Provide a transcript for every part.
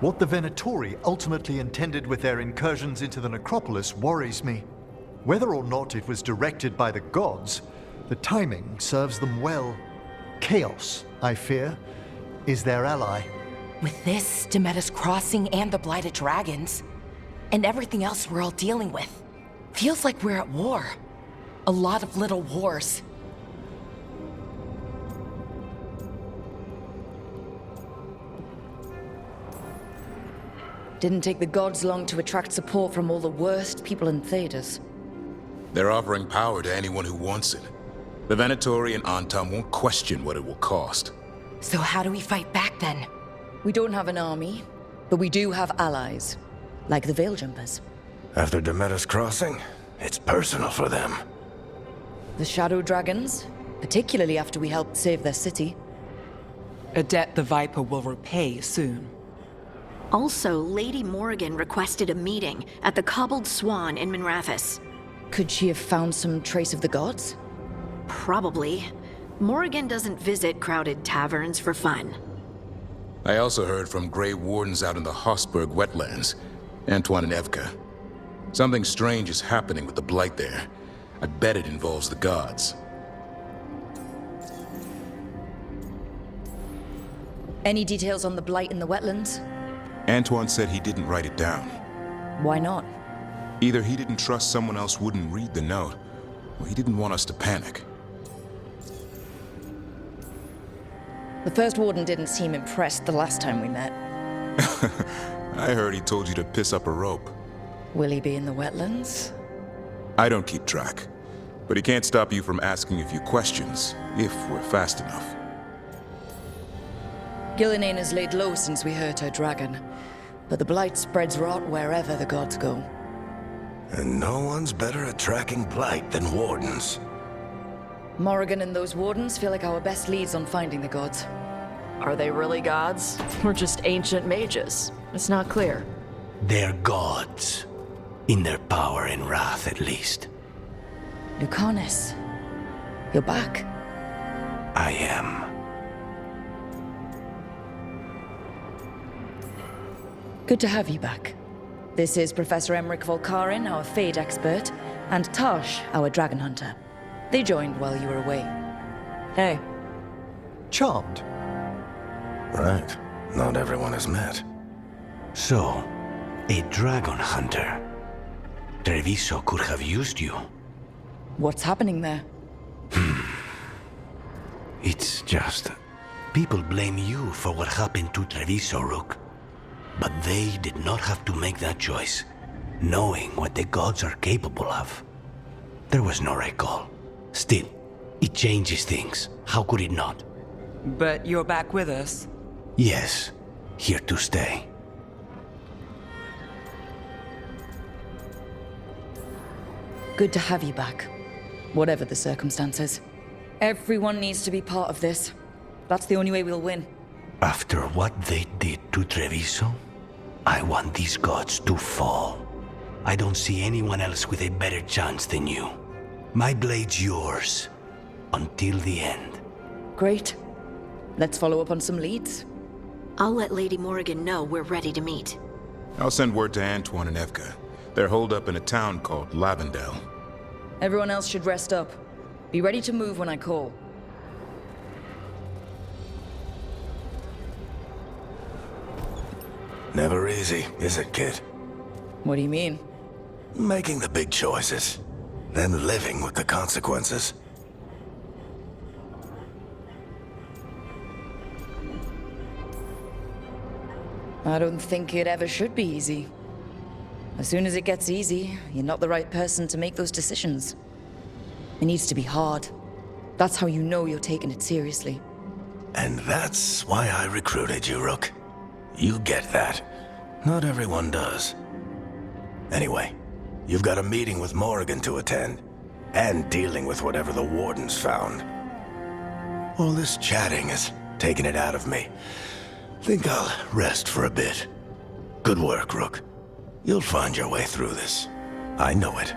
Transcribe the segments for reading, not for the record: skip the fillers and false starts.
What the Venatori ultimately intended with their incursions into the necropolis worries me. Whether or not it was directed by the gods, the timing serves them well. Chaos, I fear, is their ally. With this, Demeter's Crossing and the Blighted Dragons, and everything else we're all dealing with, feels like we're at war. A lot of little wars. Didn't take the gods long to attract support from all the worst people in Thedas. They're offering power to anyone who wants it. The Venatori and Antam won't question what it will cost. So how do we fight back then? We don't have an army, but we do have allies, like the Veil Jumpers. After Demeter's Crossing, it's personal for them. The Shadow Dragons, particularly after we helped save their city. A debt the Viper will repay soon. Also, Lady Morrigan requested a meeting at the Cobbled Swan in Minrathous. Could she have found some trace of the gods? Probably. Morrigan doesn't visit crowded taverns for fun. I also heard from Grey Wardens out in the Hossberg wetlands, Antoine and Evka. Something strange is happening with the Blight there. I bet it involves the gods. Any details on the Blight in the wetlands? Antoine said he didn't write it down. Why not? Either he didn't trust someone else wouldn't read the note, or he didn't want us to panic. The First Warden didn't seem impressed the last time we met. I heard he told you to piss up a rope. Will he be in the wetlands? I don't keep track, but he can't stop you from asking a few questions, if we're fast enough. Gillinane has laid low since we hurt her dragon, but the Blight spreads rot wherever the gods go. And no one's better at tracking Blight than Wardens. Morrigan and those Wardens feel like our best leads on finding the gods. Are they really gods? Or just ancient mages? It's not clear. They're gods. In their power and wrath, at least. Lucanus, you're back. I am. Good to have you back. This is Professor Emmerich Volkarin, our Fade expert, and Tash, our Dragon Hunter. They joined while you were away. Hey. Charmed. Right. Not everyone has met. So, a Dragon Hunter. Treviso could have used you. What's happening there? It's just... people blame you for what happened to Treviso, Rook. But they did not have to make that choice, knowing what the gods are capable of. There was no recall. Still, it changes things. How could it not? But you're back with us. Yes, here to stay. Good to have you back, whatever the circumstances. Everyone needs to be part of this. That's the only way we'll win. After what they did to Treviso, I want these gods to fall. I don't see anyone else with a better chance than you. My blade's yours, until the end. Great. Let's follow up on some leads. I'll let Lady Morrigan know we're ready to meet. I'll send word to Antoine and Evka. They're holed up in a town called Lavendel. Everyone else should rest up. Be ready to move when I call. Never easy, is it, kid? What do you mean? Making the big choices, then living with the consequences. I don't think it ever should be easy. As soon as it gets easy, you're not the right person to make those decisions. It needs to be hard. That's how you know you're taking it seriously. And that's why I recruited you, Rook. You get that. Not everyone does. Anyway, you've got a meeting with Morrigan to attend, and dealing with whatever the Wardens found. All this chatting is taking it out of me. Think I'll rest for a bit. Good work, Rook. You'll find your way through this. I know it.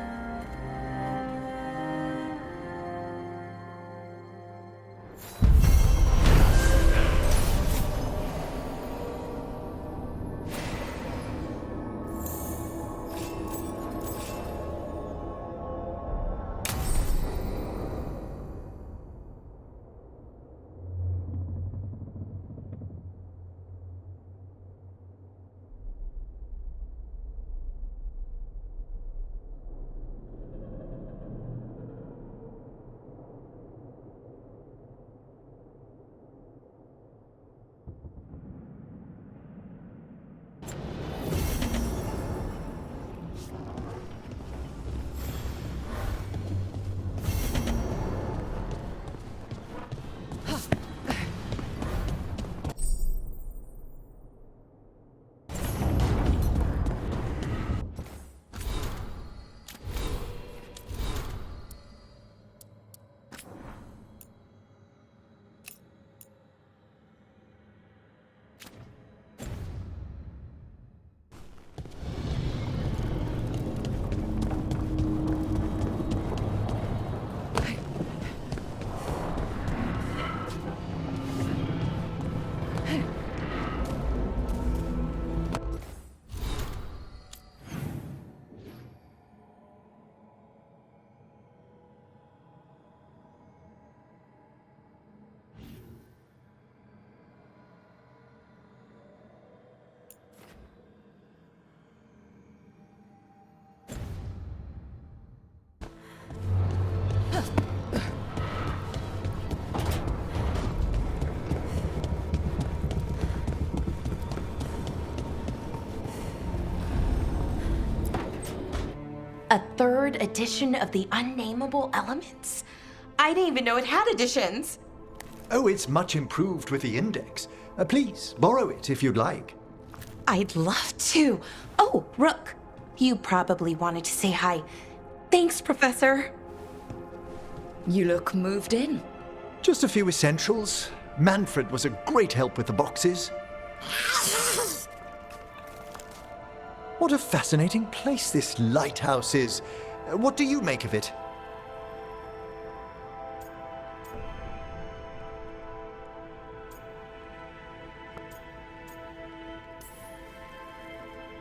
third edition of the Unnameable Elements? I didn't even know it had editions. Oh, it's much improved with the index. Please, borrow it if you'd like. I'd love to. Oh, Rook, you probably wanted to say hi. Thanks, Professor. You look moved in. Just a few essentials. Manfred was a great help with the boxes. What a fascinating place this lighthouse is. What do you make of it?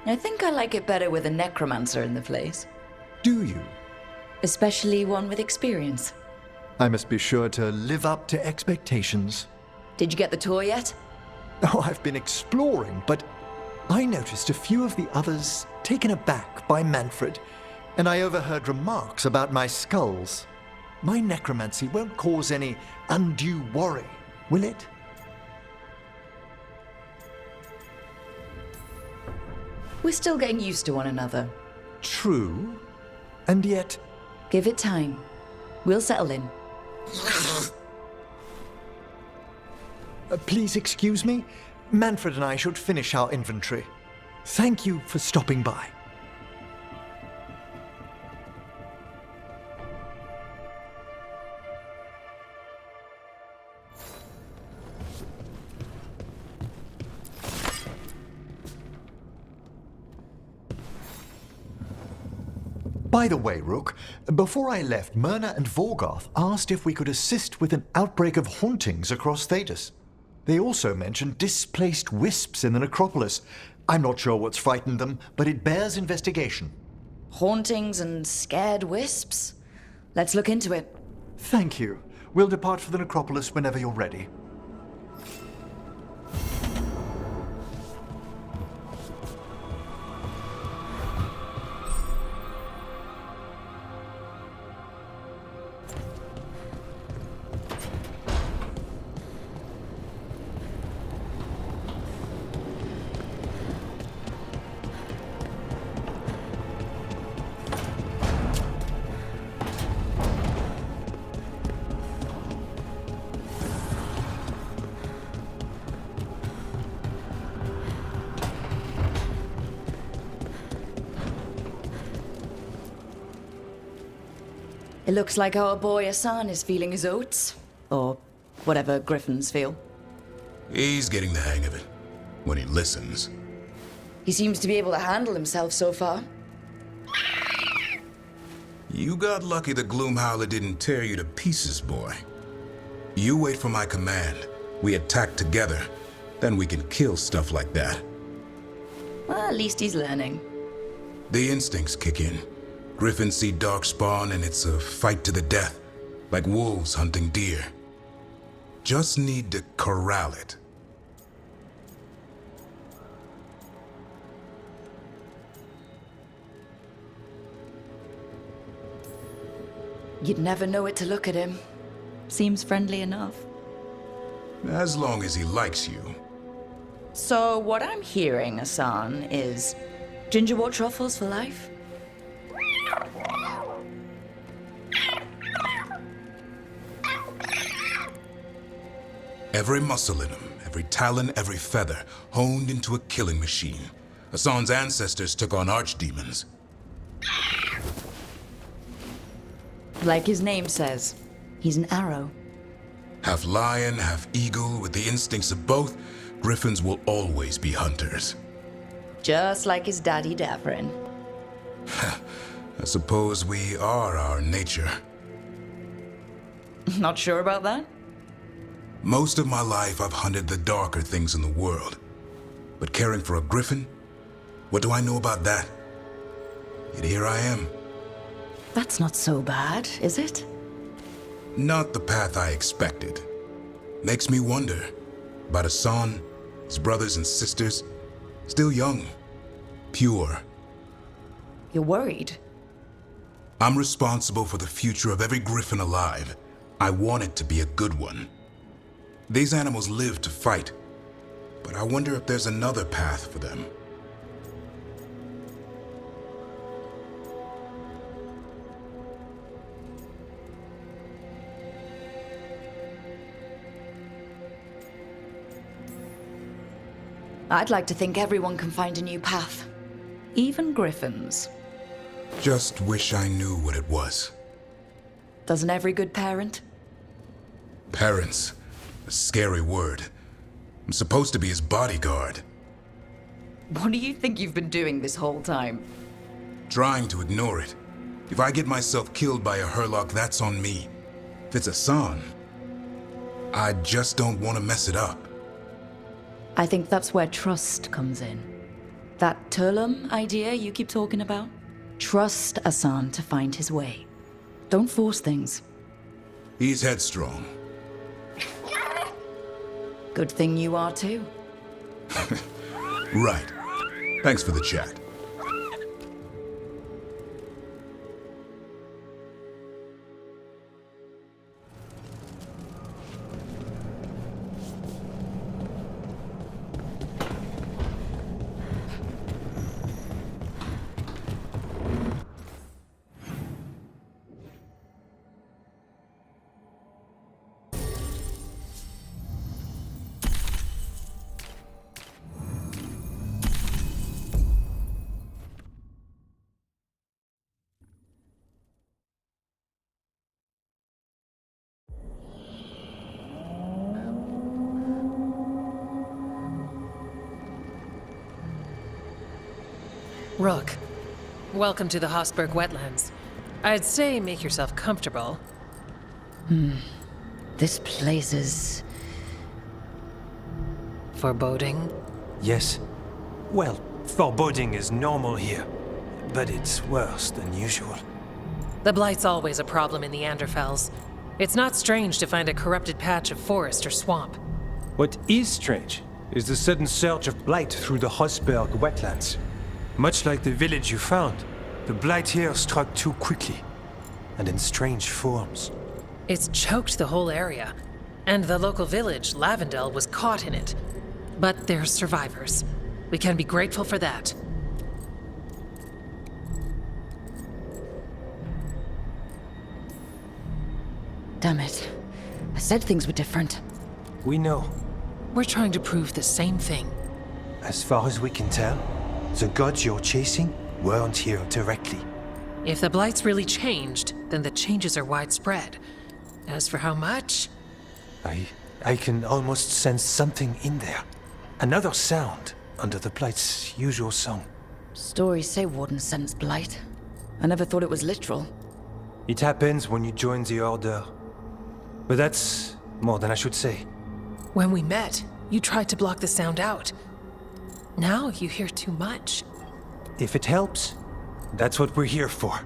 I think I like it better with a necromancer in the place. Do you? Especially one with experience. I must be sure to live up to expectations. Did you get the tour yet? Oh, I've been exploring, but I noticed a few of the others taken aback by Manfred, and I overheard remarks about my skulls. My necromancy won't cause any undue worry, will it? We're still getting used to one another. True, and yet... Give it time. We'll settle in. Please excuse me. Manfred and I should finish our inventory. Thank you for stopping by. By the way, Rook, before I left, Myrna and Veilguard asked if we could assist with an outbreak of hauntings across Thedas. They also mentioned displaced wisps in the necropolis. I'm not sure what's frightened them, but it bears investigation. Hauntings and scared wisps? Let's look into it. Thank you. We'll depart for the necropolis whenever you're ready. It looks like our boy Hassan is feeling his oats. Or whatever griffins feel. He's getting the hang of it. When he listens. He seems to be able to handle himself so far. You got lucky the Gloomhowler didn't tear you to pieces, boy. You wait for my command. We attack together. Then we can kill stuff like that. Well, at least he's learning. The instincts kick in. Griffins see darkspawn and it's a fight to the death. Like wolves hunting deer. Just need to corral it. You'd never know it to look at him. Seems friendly enough. As long as he likes you. So what I'm hearing, Hassan, is gingerwort truffles for life? Every muscle in him, every talon, every feather, honed into a killing machine. Hassan's ancestors took on archdemons. Like his name says, he's an arrow. Half lion, half eagle, with the instincts of both, griffins will always be hunters. Just like his daddy Davrin. I suppose we are our nature. Not sure about that? Most of my life I've hunted the darker things in the world. But caring for a griffin? What do I know about that? Yet here I am. That's not so bad, is it? Not the path I expected. Makes me wonder about Hassan, his brothers and sisters. Still young, pure. You're worried? I'm responsible for the future of every griffin alive. I want it to be a good one. These animals live to fight, but I wonder if there's another path for them. I'd like to think everyone can find a new path. Even griffins. Just wish I knew what it was. Doesn't every good parent? Parents. A scary word. I'm supposed to be his bodyguard. What do you think you've been doing this whole time? Trying to ignore it. If I get myself killed by a Herlock, that's on me. If it's Hassan, I just don't want to mess it up. I think that's where trust comes in. That Turlum idea you keep talking about? Trust Hassan to find his way. Don't force things. He's headstrong. Good thing you are too. Right. Thanks for the chat. Rook, welcome to the Hosberg wetlands. I'd say make yourself comfortable. This place is... Foreboding? Yes. Well, foreboding is normal here, but it's worse than usual. The Blight's always a problem in the Anderfels. It's not strange to find a corrupted patch of forest or swamp. What is strange is the sudden surge of blight through the Hosberg wetlands. Much like the village you found, the blight here struck too quickly, and in strange forms. It's choked the whole area, and the local village, Lavendel, was caught in it. But they're survivors. We can be grateful for that. Damn it. I said things were different. We know. We're trying to prove the same thing. As far as we can tell, the gods you're chasing weren't here directly. If the Blight's really changed, then the changes are widespread. As for how much? I can almost sense something in there. Another sound under the Blight's usual song. Stories say Warden sense blight. I never thought it was literal. It happens when you join the Order. But that's more than I should say. When we met, you tried to block the sound out. Now you hear too much. If it helps, that's what we're here for.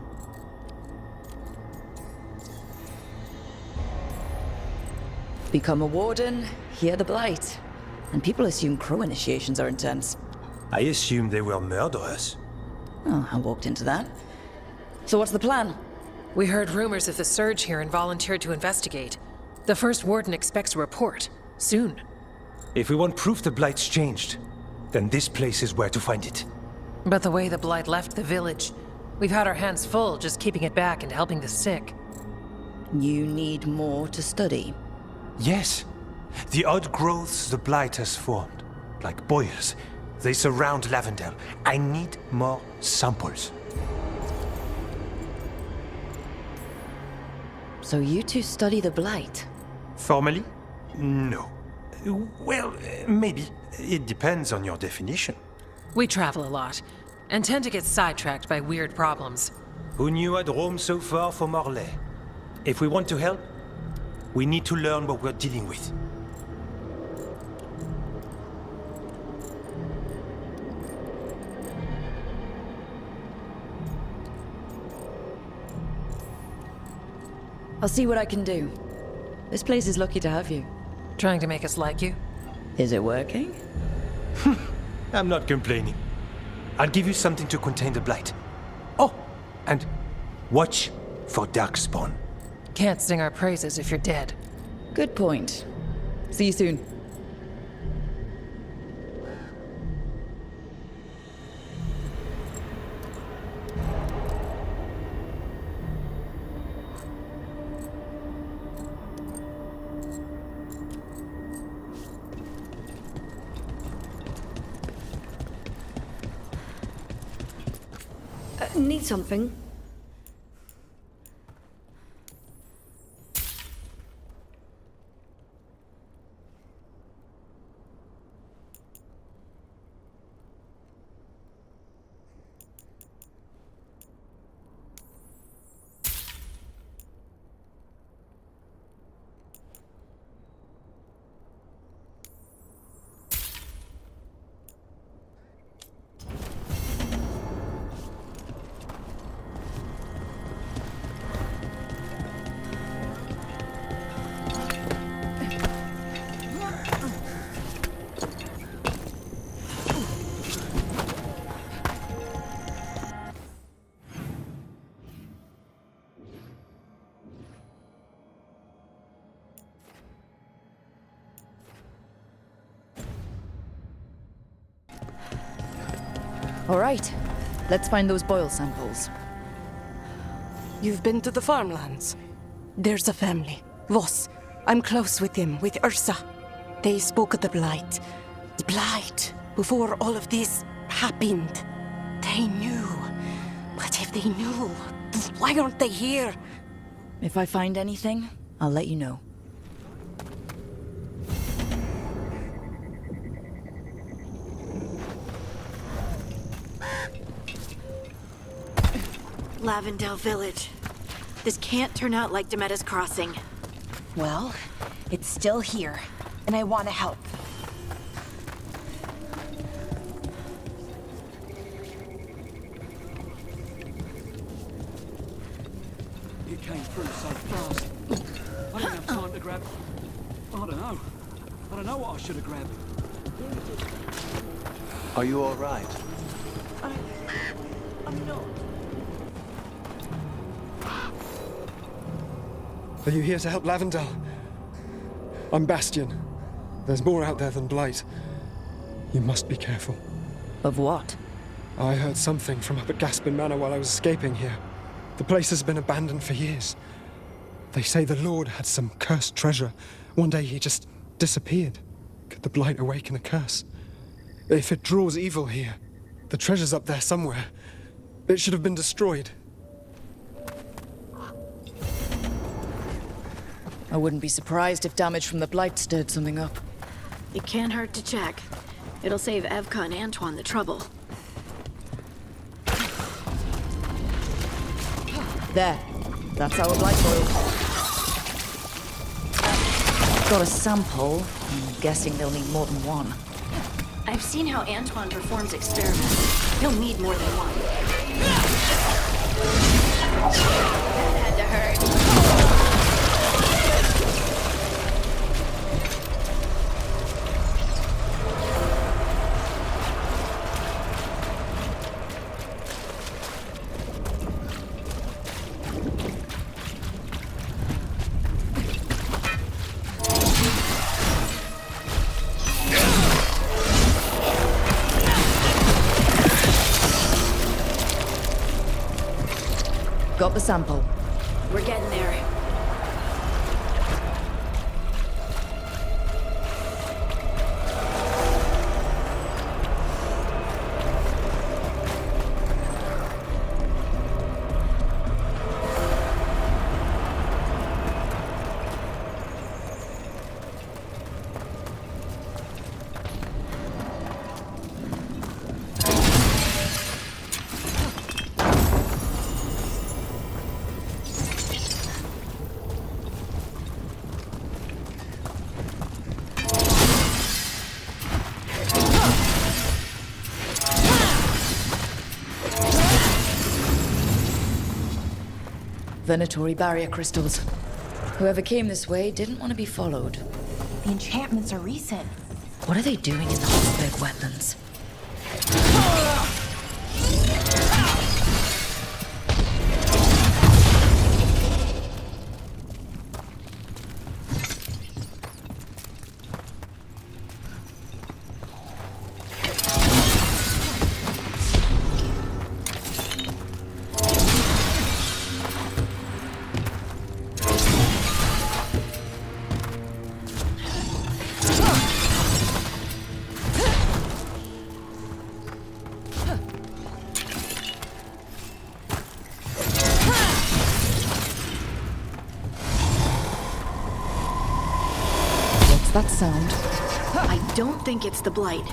Become a warden, hear the blight. And people assume crow initiations are intense. I assume they were murderers. Oh, I walked into that. So what's the plan? We heard rumors of the surge here and volunteered to investigate. The first warden expects a report. Soon. If we want proof the Blight's changed, then this place is where to find it. But the way the Blight left the village, we've had our hands full just keeping it back and helping the sick. You need more to study. Yes. The odd growths the Blight has formed, like boils, they surround Lavendel. I need more samples. So you two study the blight? Formally? No. Well, maybe. It depends on your definition. We travel a lot, and tend to get sidetracked by weird problems. Who knew I'd roam so far for Morlaix? If we want to help, we need to learn what we're dealing with. I'll see what I can do. This place is lucky to have you. Trying to make us like you? Is it working? I'm not complaining. I'll give you something to contain the blight. Oh, and watch for Darkspawn. Can't sing our praises if you're dead. Good point. See you soon. Need something? All right, let's find those boil samples. You've been to the farmlands? There's a family, Voss. I'm close with them, with Ursa. They spoke of the Blight. The Blight, before all of this happened. They knew. But if they knew, why aren't they here? If I find anything, I'll let you know. Lavendale Village. This can't turn out like Demeda's Crossing. Well, it's still here, and I want to help. You came through so fast. I didn't have time to grab... I don't know. I don't know what I should have grabbed. Are you all right? I'm not. Are you here to help Lavendale? I'm Bastion. There's more out there than Blight. You must be careful. Of what? I heard something from up at Gaspin Manor while I was escaping here. The place has been abandoned for years. They say the Lord had some cursed treasure. One day he just disappeared. Could the Blight awaken a curse? If it draws evil here, the treasure's up there somewhere. It should have been destroyed. I wouldn't be surprised if damage from the Blight stirred something up. It can't hurt to check. It'll save Evka and Antoine the trouble. There. That's our Blight boil. Got a sample. I'm guessing they'll need more than one. I've seen how Antoine performs experiments. He'll need more than one. That had to hurt. Got the sample. We're getting there. Venatory barrier crystals. Whoever came this way didn't want to be followed. The enchantments are recent. What are they doing in the Hosberg wetlands? What's that sound? I don't think it's the Blight.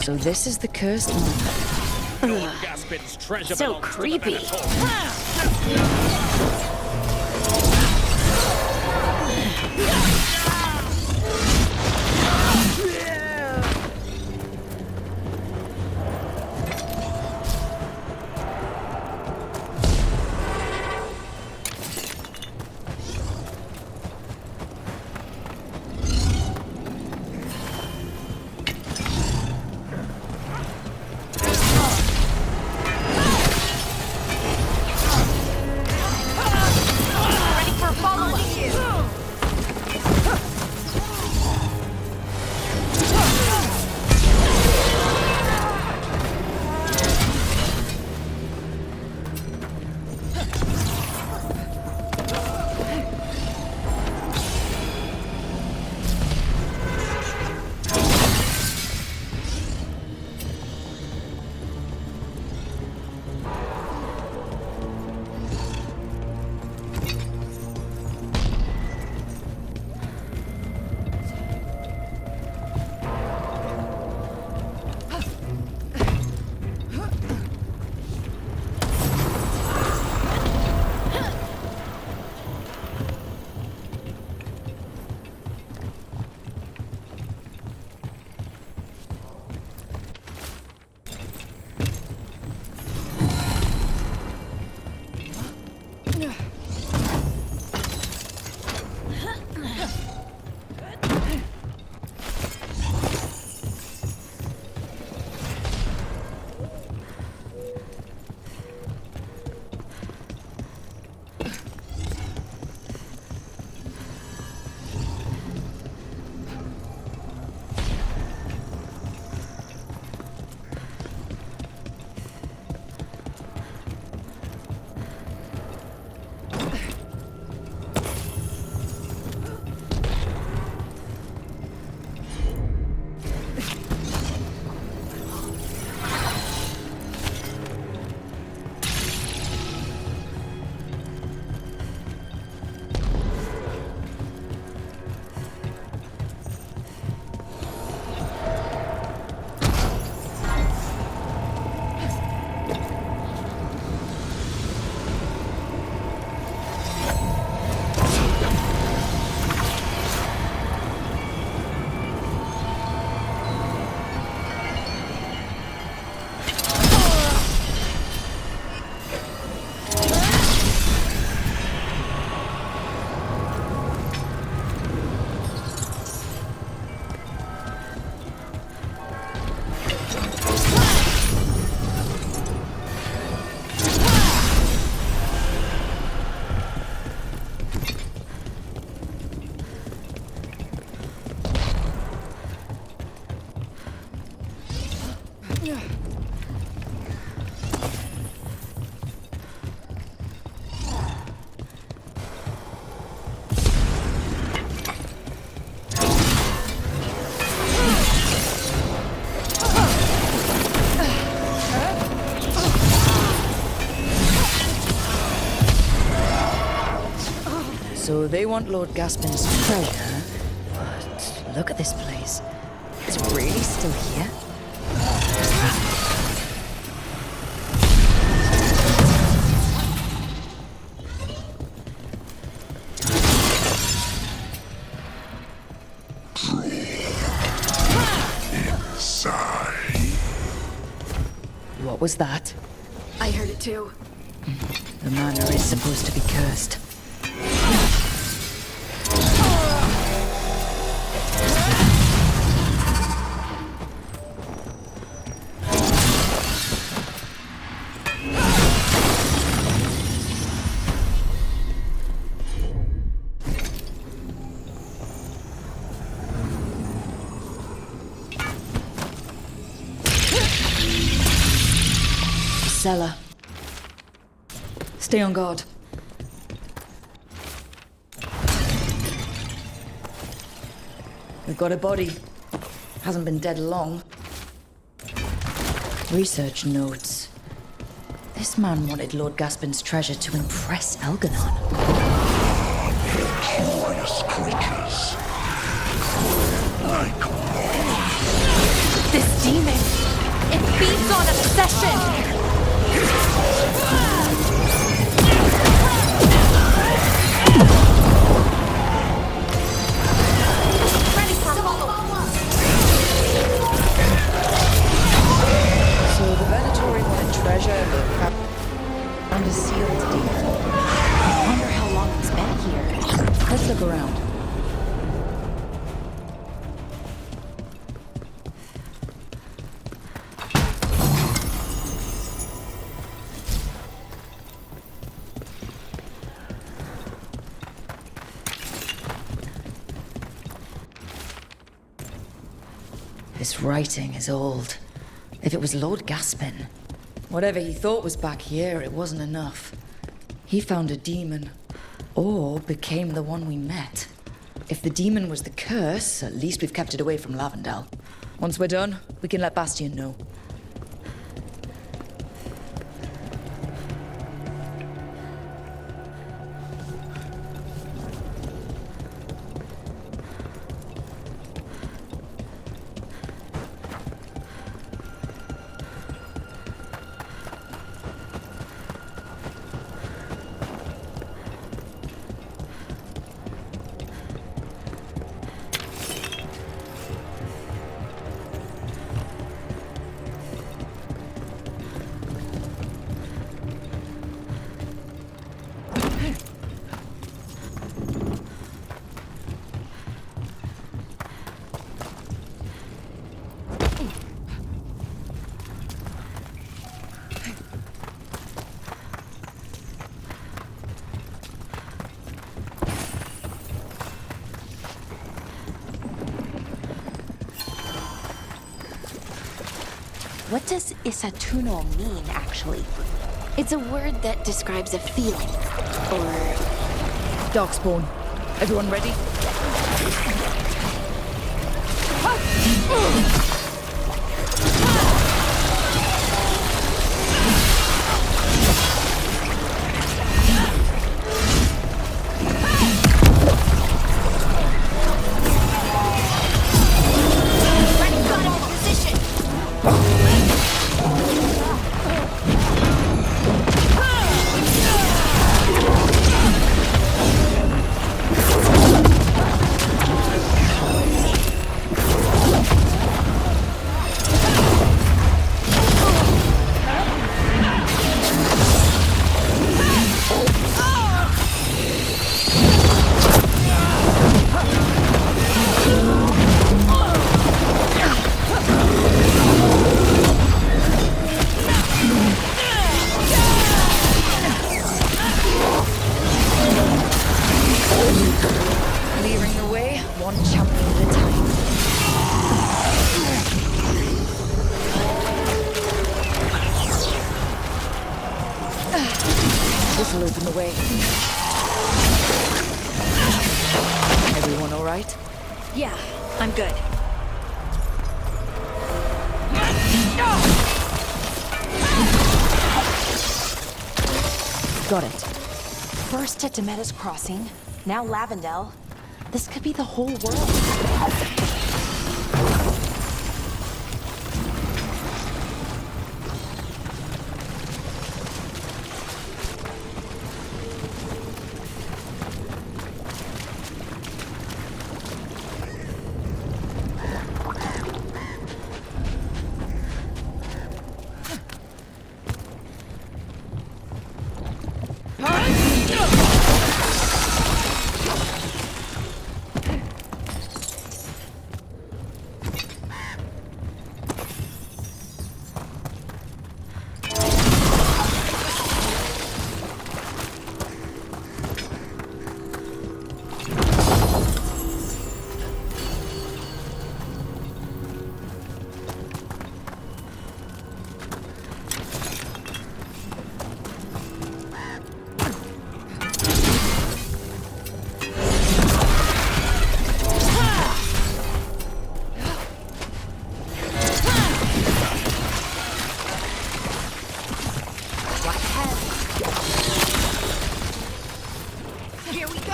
So this is the cursed mine. So creepy. So they want Lord Gaspin's treasure, but look at this place. It's really still here? was that? I heard it too. The manor is supposed to be cursed. Cellar. Stay on guard. We've got a body. Hasn't been dead long. Research notes. This man wanted Lord Gaspin's treasure to impress Elganon. Curious creatures. Like This demon! It feeds on obsession! Ready for follow-up! So the Venatori wanted treasure, but found a sealed demon. I wonder how long it's been here. Let's look around. This writing is old. If it was Lord Gaspin, whatever he thought was back here, it wasn't enough. He found a demon, or became the one we met. If the demon was the curse, at least we've kept it away from Lavendel. Once we're done, we can let Bastion know. What does Isatuno mean, actually? It's a word that describes a feeling. Or... Darkspawn. Everyone ready? This'll open the way. Everyone all right? Yeah, I'm good. Got it. First at Demeter's Crossing, now Lavendel. This could be the whole world.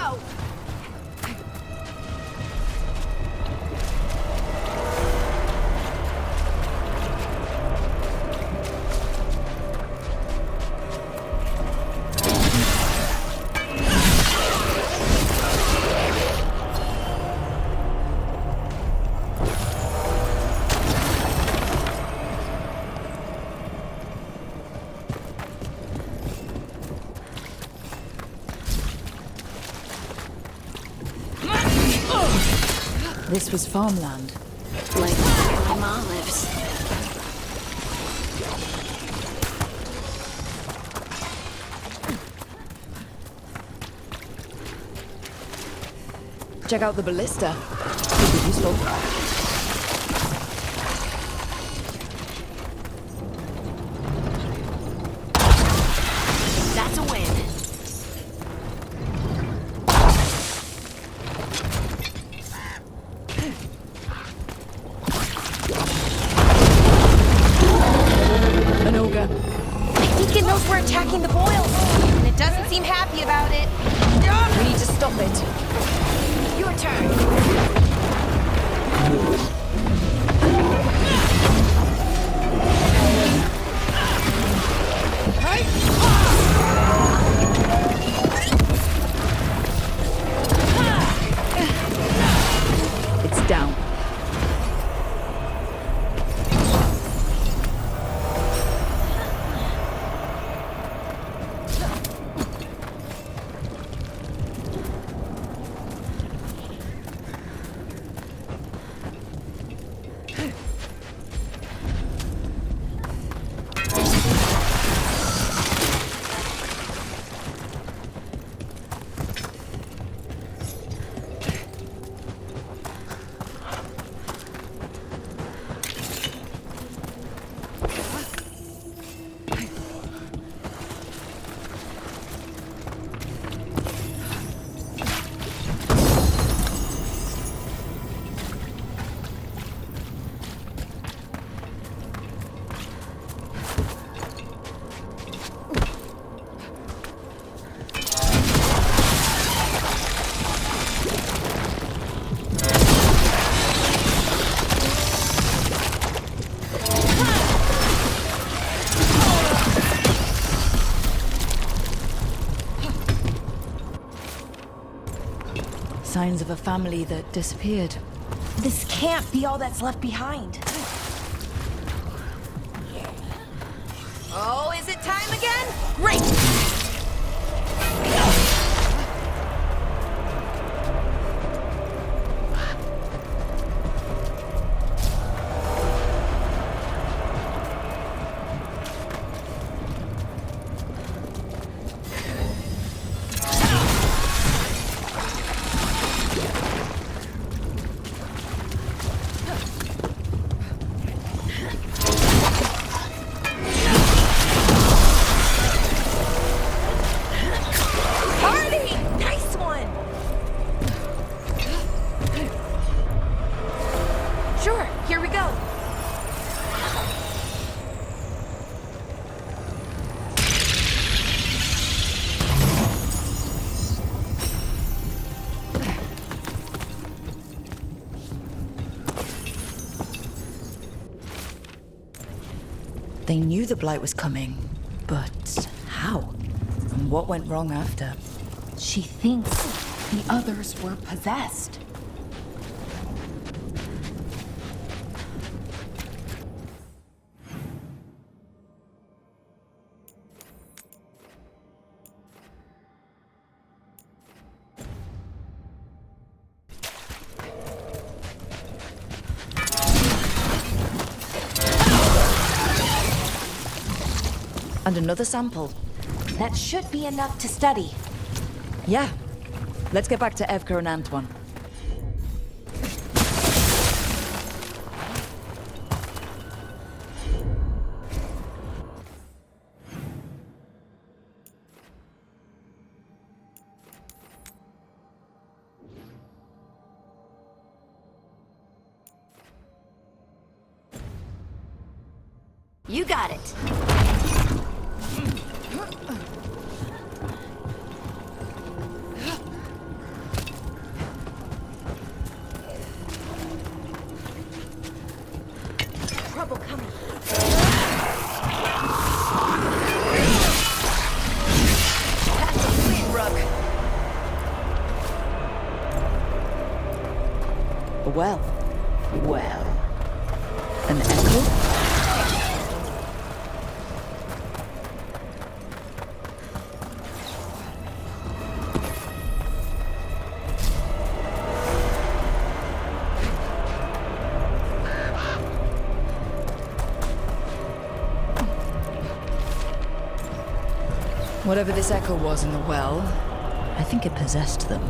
go! This was farmland. Like prime olives. Check out the ballista. Could be useful. That's a win. An ogre. I think it knows we're attacking the boils, and it doesn't seem happy about it. We need to stop it. Your turn. It's down. Signs of a family that disappeared. This can't be all that's left behind. Oh, is it time again? Great! They knew the Blight was coming, but how? And what went wrong after? She thinks the others were possessed. And another sample. That should be enough to study. Yeah. Let's get back to Evka and Antoine. You got it. well. Well. An echo? Whatever this echo was in the well, I think it possessed them.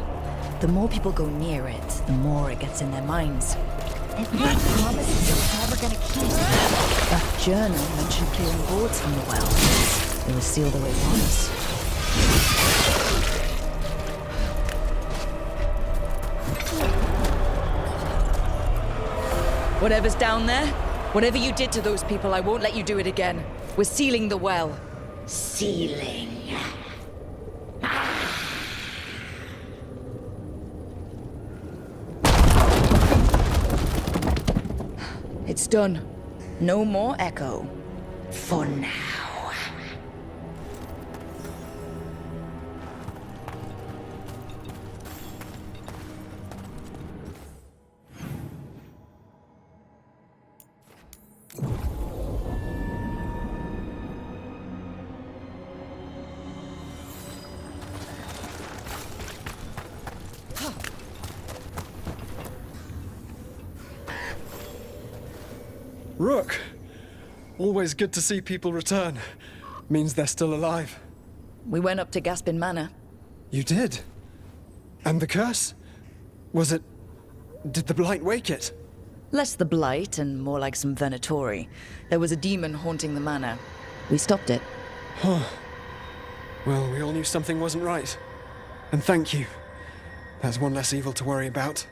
The more people go near it, the more it gets in their minds. It made promises it was never gonna keep. That journal mentioned clearing boards from the well. They were sealed away once. Whatever's down there, whatever you did to those people, I won't let you do it again. We're sealing the well. Sealing. It's done. No more echo. For now. Rook! Always good to see people return. Means they're still alive. We went up to Gaspin Manor. You did? And the curse? Was it... Did the Blight wake it? Less the Blight and more like some Venatori. There was a demon haunting the manor. We stopped it. Huh. Well, we all knew something wasn't right. And thank you. There's one less evil to worry about.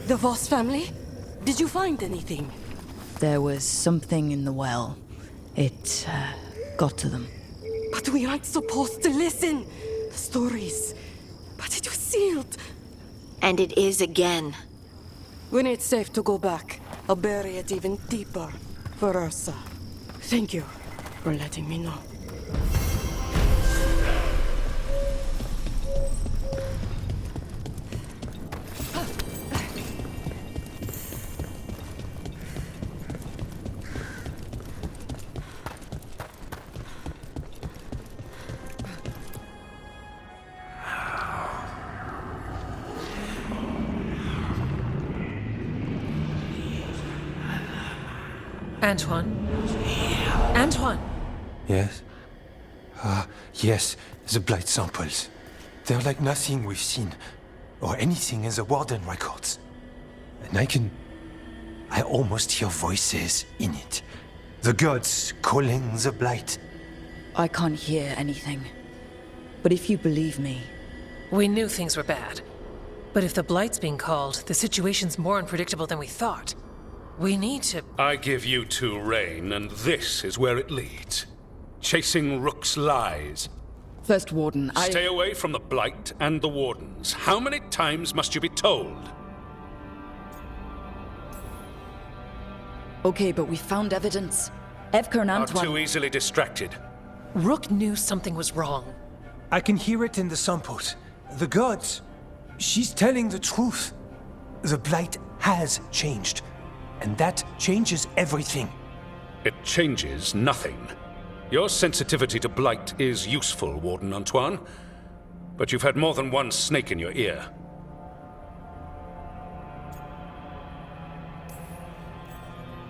The Voss family? Did you find anything? There was something in the well. It, got to them. But we aren't supposed to listen. The stories. But it was sealed. And it is again. When it's safe to go back, I'll bury it even deeper for Ursa. Thank you for letting me know. Antoine? Antoine! Yes? Yes, the Blight samples. They're like nothing we've seen, or anything in the Warden records. And I almost hear voices in it. The gods calling the Blight. I can't hear anything. But if you believe me... We knew things were bad. But if the Blight's being called, the situation's more unpredictable than we thought. We need to... I give you two reign, and this is where it leads. Chasing Rook's lies. First Warden, Stay away from the Blight and the Wardens. How many times must you be told? Okay, but we found evidence. Evka and Antoine... Are too easily distracted. Rook knew something was wrong. I can hear it in the samples. The gods. She's telling the truth. The Blight has changed. And that changes everything. It changes nothing. Your sensitivity to Blight is useful, Warden Antoine. But you've had more than one snake in your ear.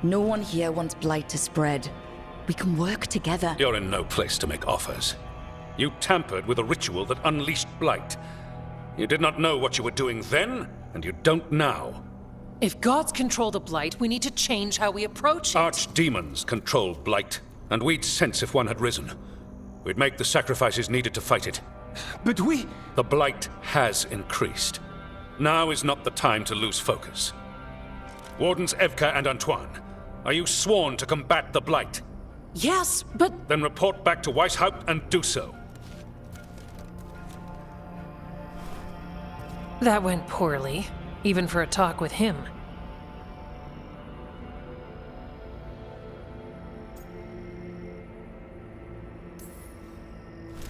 No one here wants Blight to spread. We can work together. You're in no place to make offers. You tampered with a ritual that unleashed Blight. You did not know what you were doing then, and you don't now. If gods control the Blight, we need to change how we approach it. Archdemons control Blight, and we'd sense if one had risen. We'd make the sacrifices needed to fight it. But we... The Blight has increased. Now is not the time to lose focus. Wardens Evka and Antoine, are you sworn to combat the Blight? Yes, but... Then report back to Weishaupt and do so. That went poorly, even for a talk with him.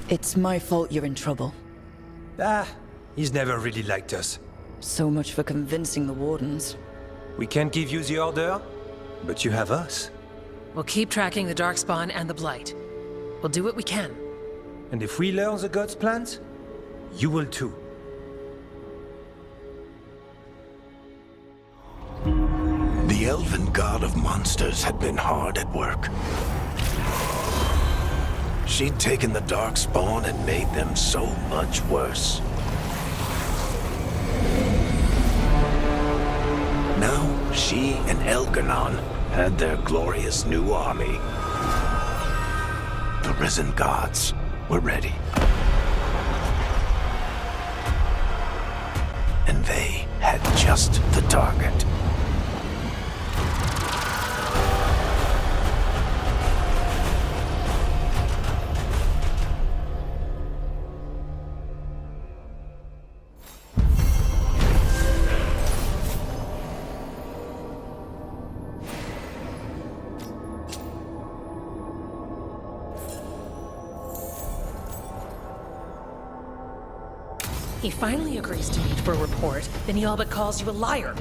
It's my fault you're in trouble. Ah, he's never really liked us. So much for convincing the Wardens. We can't give you the order, but you have us. We'll keep tracking the Darkspawn and the Blight. We'll do what we can. And if we learn the gods' plans, you will too. The elven god of monsters had been hard at work. She'd taken the Darkspawn and made them so much worse. Now, she and Elgarnon had their glorious new army. The risen gods were ready. And they had just the target. He finally agrees to meet for a report, then he all but calls you a liar.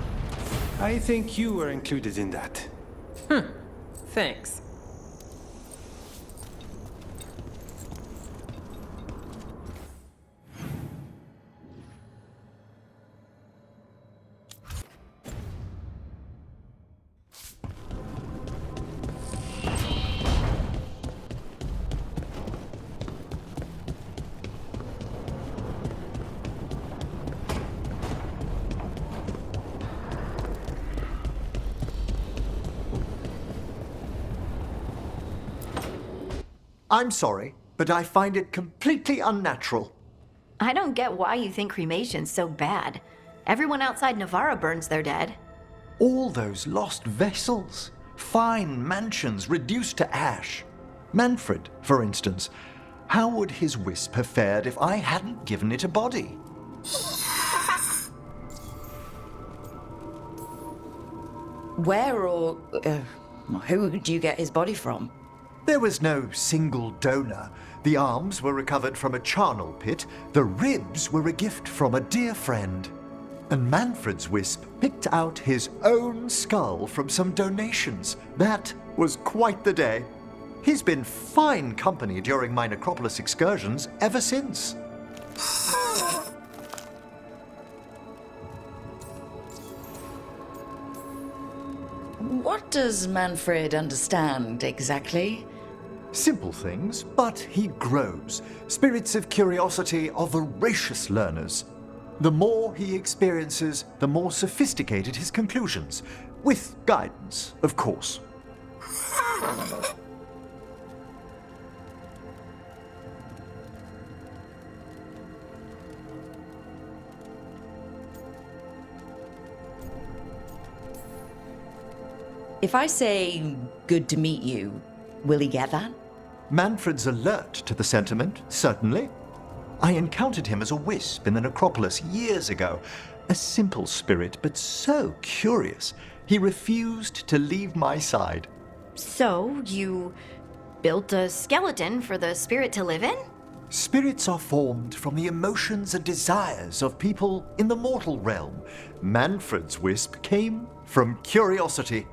I think you were included in that. Thanks. I'm sorry, but I find it completely unnatural. I don't get why you think cremation's so bad. Everyone outside Navarra burns their dead. All those lost vessels, fine mansions reduced to ash. Manfred, for instance. How would his wisp have fared if I hadn't given it a body? Where or who did you get his body from? There was no single donor. The arms were recovered from a charnel pit. The ribs were a gift from a dear friend. And Manfred's wisp picked out his own skull from some donations. That was quite the day. He's been fine company during my necropolis excursions ever since. What does Manfred understand exactly? Simple things, but he grows. Spirits of curiosity are voracious learners. The more he experiences, the more sophisticated his conclusions. With guidance, of course. If I say, good to meet you, will he get that? Manfred's alert to the sentiment, certainly. I encountered him as a wisp in the necropolis years ago. A simple spirit, but so curious. He refused to leave my side. So, you built a skeleton for the spirit to live in? Spirits are formed from the emotions and desires of people in the mortal realm. Manfred's wisp came from curiosity.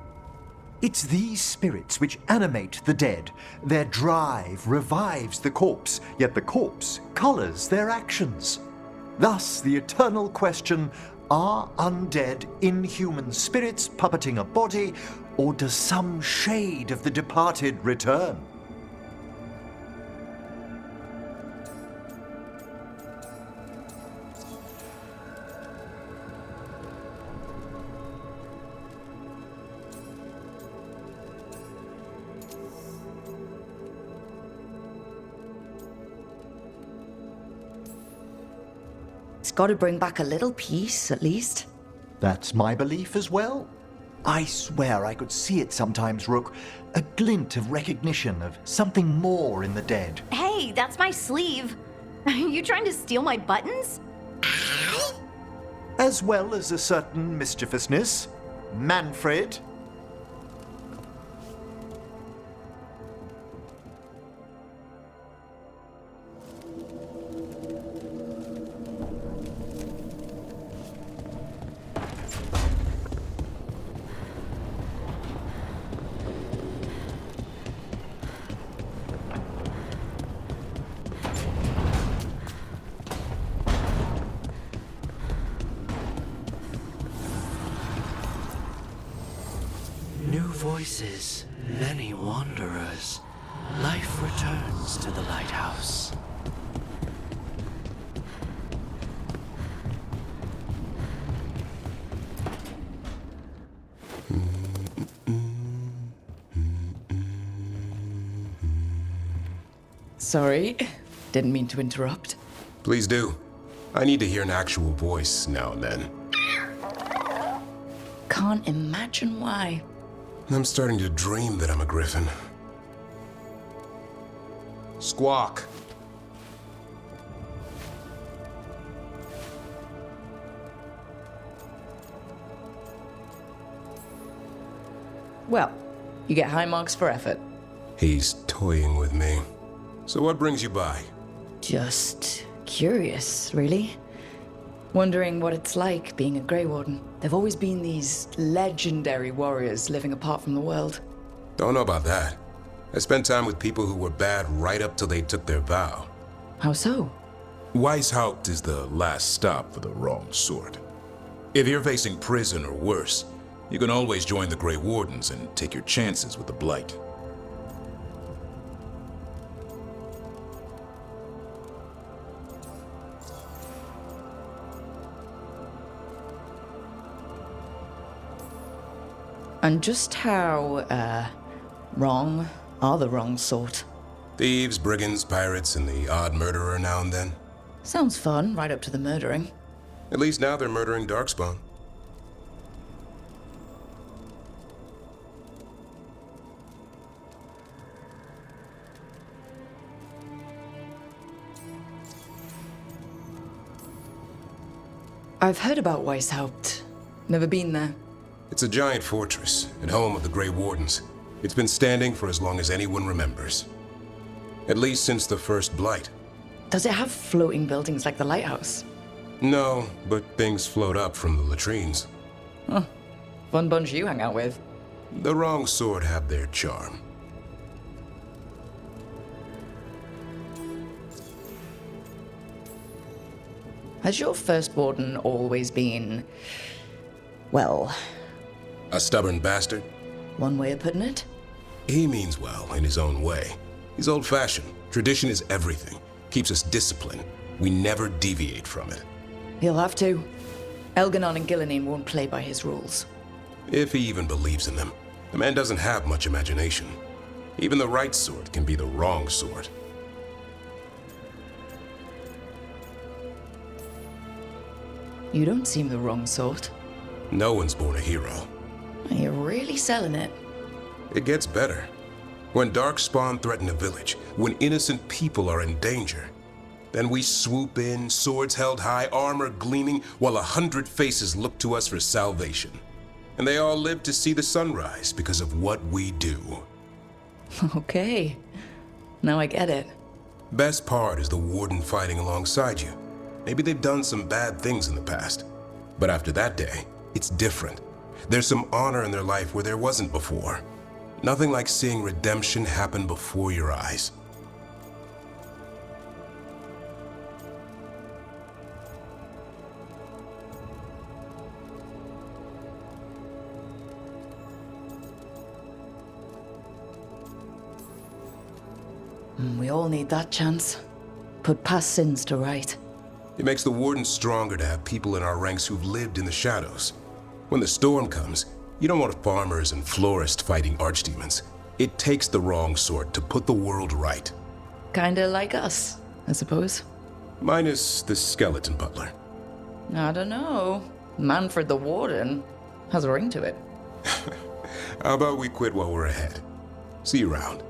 It's these spirits which animate the dead. Their drive revives the corpse, yet the corpse colors their actions. Thus, the eternal question, are undead, inhuman spirits puppeting a body, or does some shade of the departed return? It's got to bring back a little peace, at least. That's my belief as well. I swear I could see it sometimes, Rook. A glint of recognition of something more in the dead. Hey, that's my sleeve. Are you trying to steal my buttons? as well as a certain mischievousness. Manfred. New voices, many wanderers. Life returns to the lighthouse. Sorry, didn't mean to interrupt. Please do. I need to hear an actual voice now and then. Can't imagine why. I'm starting to dream that I'm a griffin. Squawk. Well, you get high marks for effort. He's toying with me. So what brings you by? Just curious, really. Wondering what it's like being a Grey Warden. There've always been these legendary warriors living apart from the world. Don't know about that. I spent time with people who were bad right up till they took their vow. How so? Weishaupt is the last stop for the wrong sort. If you're facing prison or worse, you can always join the Grey Wardens and take your chances with the Blight. And just how, wrong are the wrong sort? Thieves, brigands, pirates, and the odd murderer now and then. Sounds fun, right up to the murdering. At least now they're murdering Darkspawn. I've heard about Weishaupt. Never been there. It's a giant fortress and home of the Grey Wardens. It's been standing for as long as anyone remembers. At least since the first Blight. Does it have floating buildings like the lighthouse? No, but things float up from the latrines. Huh. Fun bunch you hang out with. The wrong sort have their charm. Has your first warden always been, well... A stubborn bastard? One way of putting it? He means well in his own way. He's old-fashioned. Tradition is everything. Keeps us disciplined. We never deviate from it. He'll have to. Elganon and Gillenine won't play by his rules. If he even believes in them. The man doesn't have much imagination. Even the right sort can be the wrong sort. You don't seem the wrong sort. No one's born a hero. You're really selling it. It gets better. When Darkspawn threaten a village, when innocent people are in danger, then we swoop in, swords held high, armor gleaming, while 100 faces look to us for salvation. And they all live to see the sunrise because of what we do. Okay. Now I get it. Best part is the Warden fighting alongside you. Maybe they've done some bad things in the past. But after that day, it's different. There's some honor in their life where there wasn't before. Nothing like seeing redemption happen before your eyes. We all need that chance. Put past sins to right. It makes the Wardens stronger to have people in our ranks who've lived in the shadows. When the storm comes, you don't want farmers and florists fighting archdemons. It takes the wrong sort to put the world right. Kinda like us, I suppose. Minus the skeleton butler. I don't know. Manfred the Warden has a ring to it. How about we quit while we're ahead? See you around.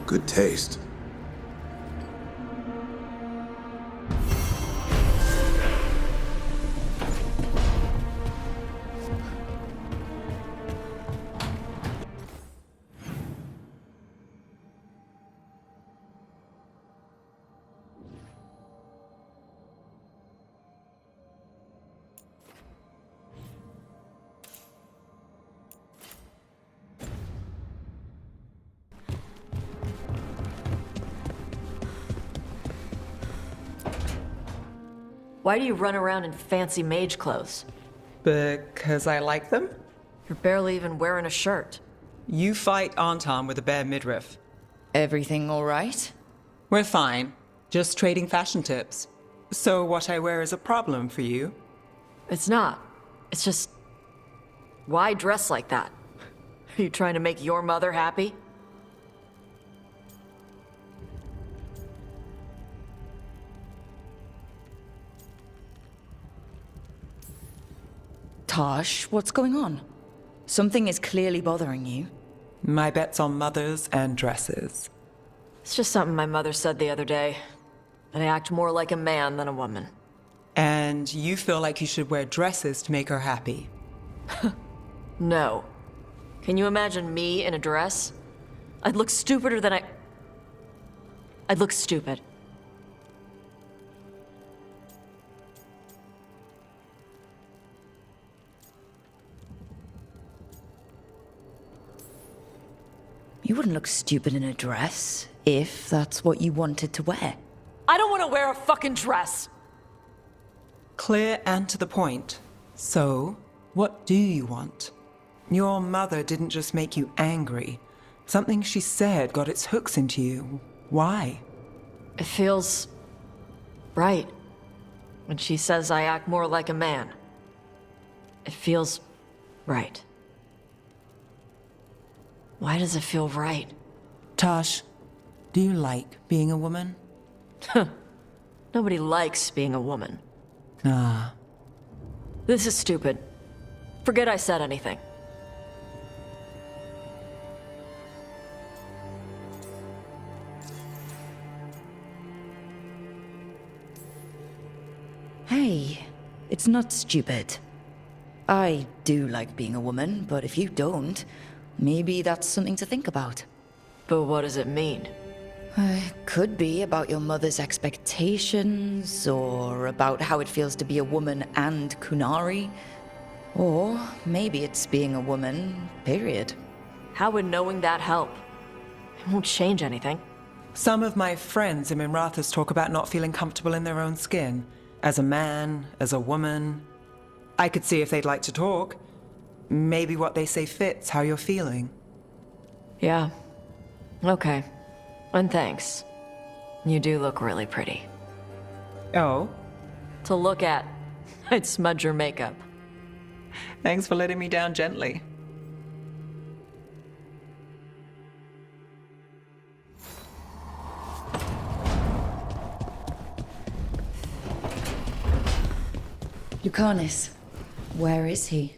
Good taste. Why do you run around in fancy mage clothes? Because I like them? You're barely even wearing a shirt. You fight Anton with a bare midriff. Everything all right? We're fine. Just trading fashion tips. So what I wear is a problem for you? It's not. It's just... Why dress like that? Are you trying to make your mother happy? Tosh, what's going on? Something is clearly bothering you. My bet's on mothers and dresses. It's just something my mother said the other day. That I act more like a man than a woman. And you feel like you should wear dresses to make her happy? No. Can you imagine me in a dress? I'd look stupider than I'd look stupid. You wouldn't look stupid in a dress, if that's what you wanted to wear. I don't want to wear a fucking dress! Clear and to the point. So, what do you want? Your mother didn't just make you angry. Something she said got its hooks into you. Why? It feels... right. When she says I act more like a man. It feels... right. Why does it feel right? Tosh, do you like being a woman? Nobody likes being a woman. Ah. This is stupid. Forget I said anything. Hey, it's not stupid. I do like being a woman, but if you don't, maybe that's something to think about. But what does it mean? It could be about your mother's expectations, or about how it feels to be a woman and Kunari. Or maybe it's being a woman, period. How would knowing that help? It won't change anything. Some of my friends in Minrathous talk about not feeling comfortable in their own skin. As a man, as a woman. I could see if they'd like to talk. Maybe what they say fits how you're feeling. Yeah. Okay. And thanks. You do look really pretty. Oh? To look at. I'd smudge your makeup. Thanks for letting me down gently. Lucanus, where is he?